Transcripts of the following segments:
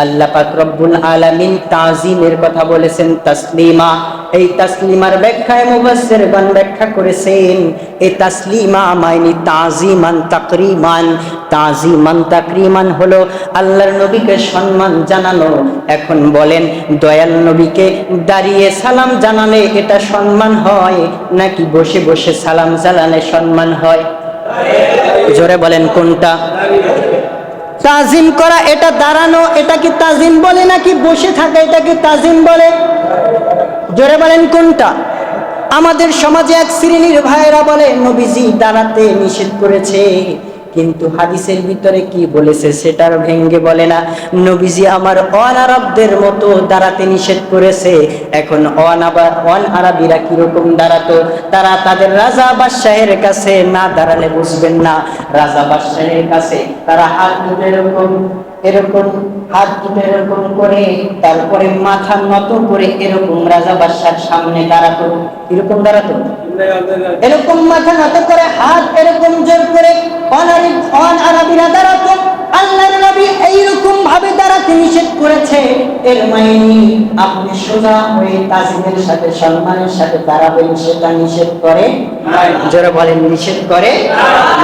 আল্লাহ পাক রব্বুল আলামিন তাজিমের কথা বলেছেন তাসলিমা। এই তাসলিমার ব্যাখ্যায় মুফাসসিরগণ ব্যাখ্যা করেছেন এই তাসলিমা মানে তাজিমান তাকরিমান। তাজিমান তাকরিমান হলো আল্লাহর নবীকে সম্মান জানানো। এখন বলেন, দয়াল নবীকে দাঁড়িয়ে সালাম জানালে এটা সম্মান হয়, নাকি বসে বসে সালাম জানালে সম্মান হয়? জোরে বলেন কোনটা? তাজিম করা এটা দাঁড়ানো, এটা কি তাজিম বলে, নাকি বসে থাকা এটা কি তাজিম বলে? জোরে বলেন কোনটা? আমাদের সমাজে এক শ্রেণীর ভাইয়েরা বলে নবীজি দাঁড়াতে নিষেধ করেছে, কিন্তু হাদিসের ভিতরে কি বলেছে সেটার ভেঙ্গে বলে না। নবীজি আমার অনারবদের মতো দাঁড়াতে নিষেধ করেছে। এখন অনারবিরা কিরকম দাঁড়াতো? তারা তাদের রাজা বাদশাহের কাছে না দাঁড়ালে বুঝবেন না। রাজা বাদশাহের কাছে তারা হাত দুটো এরকম হাত দুটো এরকম করে, তারপরে মাথা নত করে এরকম রাজা বাদশার সামনে দাঁড়াতো। এরকম দাঁড়াতো, এরকম মাথা নত করে হাত এরকম জোর করে অনারবিরা দাঁড়াতো। আল্লাহর নবী এইরকম ভাবে দাঁড়াতে নিষেধ করেছে। এর মানে আপনি সোজা হয়ে তাজিমের সাথে সম্মানের সাথে দাঁড়াবেন, সেটা নিষেধ করে নাই। যারা বলেন নিষেধ করে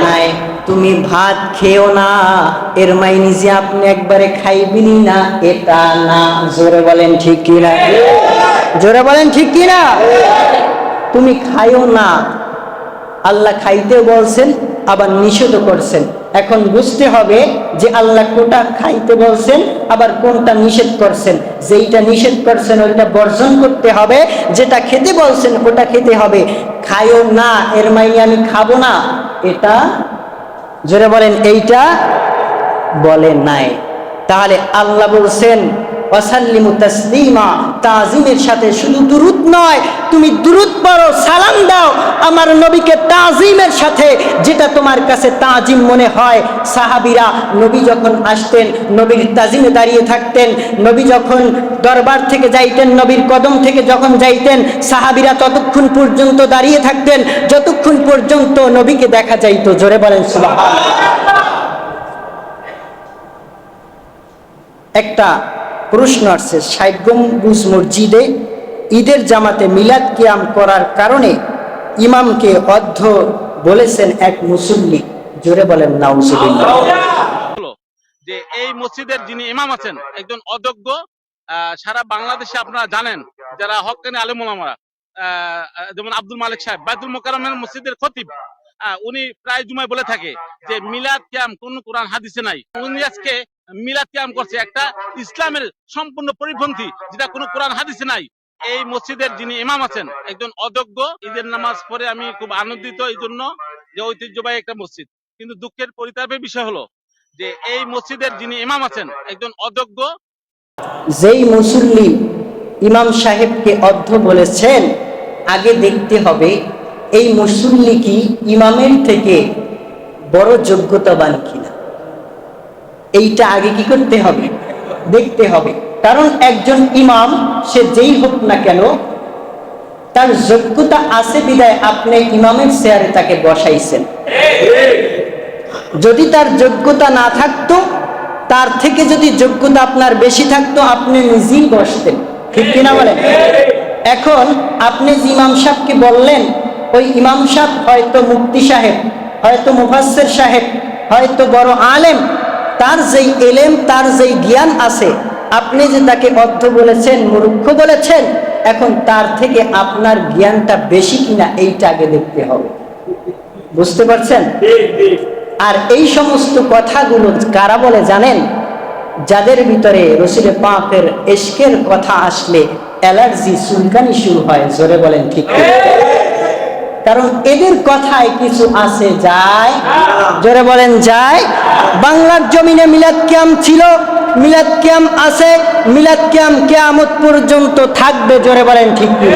নাই। তুমি ভাত খেও না, এর মাইনি যে আপনি একবারে খাইবেনই না এটা না। জোরে বলেন ঠিক কি না? জোরে বলেন ঠিক কি না? তুমি খাইও না, আল্লাহ খাইতে বলছেন আবার নিষেধ করছেন। এখন বুঝতে হবে যে আল্লাহ কোনটা খাইতে বলছেন আবার কোনটা নিষেধ করছেন। যেইটা নিষেধ করছেন ওইটা বর্জন করতে হবে, যেটা খেতে বলছেন ওটা খেতে হবে। খাইও না এর মাইনে আমি খাবো না, এটা জোরে বলেন এইটা বলে নাই। তাহলে আল্লাহ বলছেন ওয়াসাল্লিমু তাসলিমা, তাজিমের সাথে শুধু দুরূদ নয়, তুমি দুরূদ পড়ো, সালাম দাও আমার নবীকে তাজিমের সাথে, যেটা তোমার কাছে তাজিম মনে হয়। সাহাবীরা নবী যখন আসতেন নবীর তাজিমে দাঁড়িয়ে থাকতেন। নবী যখন দরবার থেকে যাইতেন, নবীর কদম থেকে যখন যাইতেন, সাহাবীরা ততক্ষণ পর্যন্ত দাঁড়িয়ে থাকতেন যতক্ষণ পর্যন্ত নবীকে দেখা যাইতো। জোরে বলেন সুবহানাল্লাহ। একটা প্রশ্ন আসছে, ৬০ গম্বুজ মসজিদে ঈদের জামাতে মিলাদ কিয়াম করার কারণে ইমামকে অন্ধ বলেছেন এক মুসল্লি। জোরে বলেন নাউজুবিল্লাহ। যে এই মসজিদের যিনি ইমাম আছেন একজন অযোগ্য। সারা বাংলাদেশে আপনারা জানেন যারা হক্কানি আলেম ওলামারা, যেমন আব্দুল মালিক সাহেব বাইতুল মোকাররমের মসজিদের খতিব, উনি প্রায় জুমায় বলে থাকে যে মিলাদ কিয়াম কোন কোরআন হাদিসে নাই। উনি আজকে মিলাদ কিয়াম করছে একটা ইসলামের সম্পূর্ণ পরিপন্থী, যেটা কোনো কোরআন হাদিসে নাই। এই মসজিদের যিনি ইমাম আছেন একজন অযোগ্য। ঈদের নামাজ পড়ে আমি খুব আনন্দিত এই জন্য যে ঐতিহ্যবাহী একটা মসজিদ, কিন্তু দুঃখের পরিতাপের বিষয় হলো যে এই মসজিদের যিনি ইমাম আছেন একজন অযোগ্য। যেই মুসল্লি ইমাম সাহেবকে অন্ধ বলেছেন, আগে দেখতে হবে এই মুসল্লি কি ইমামের থেকে বড় যোগ্যতাবান কিনা। এইটা আগে কি করতে হবে? দেখতে হবে। কারণ একজন ইমাম সে যেই হোক না কেন তার যোগ্যতা আছে বিধায় আপনি ইমামের চেয়ারে তাকে বসাইছেন। যদি তার যোগ্যতা না থাকতো, তার থেকে যদি যোগ্যতা আপনার বেশি থাকতো, আপনি নিজেই বসতেন। ঠিক কিনা বলেন? এখন আপনি ইমাম সাহেবকে বললেন, ওই ইমাম সাহেব হয়তো মুফতি সাহেব, হয়তো মুফাসসির সাহেব, হয়তো বড় আলেম, তার যেই এলেম তার যেই জ্ঞান আছে, আপনি যে তাকে অন্ধ বলেছেন, মূর্খ বলেছেন, এখন তার থেকে আপনার জ্ঞানটা বেশি কিনা এইটা আগে দেখতে হবে। বুঝতে পারছেন? আর এই সমস্ত কথাগুলো কারা বলে জানেন? যাদের ভিতরে রসুল পাকের ইশকের কথা আসলে অ্যালার্জি চুলকানি শুরু হয়। জোরে বলেন ঠিক কি? কারণ এদের কথায় কিছু আছে যায়। জোরে বলেন যায়। বাংলার জমিনে মিলাদ কিয়াম ছিল, মিলাদ কিয়াম আছে, মিলাদ কিয়াম কিয়ামত পর্যন্ত থাকবে। জোরে বলেন ঠিক কি?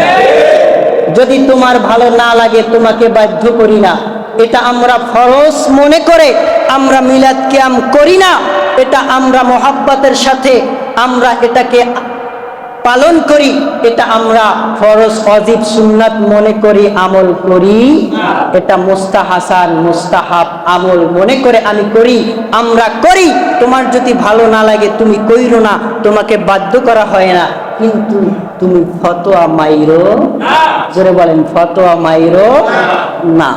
যদি তোমার ভালো না লাগে তোমাকে বাধ্য করি না, এটা আমরা ফরজ মনে করে আমরা মিলাদ কিয়াম করি না। এটা আমরা মহাব্বতের সাথে আমরা এটাকে পালন করি, এটা আমরা ফরজ ওয়াজিব সুন্নাত মনে করি, আমল করি। এটা মুস্তাহাসান মুস্তাহাব আমল মনে করে আমি করি, আমরা করি। তোমার যদি ভালো না লাগে তুমি কইরো না, তোমাকে বাধ্য করা হয় না, কিন্তু তুমি ফতোয়া মাইরো, জোরে বলেন ফতোয়া মাইরো না।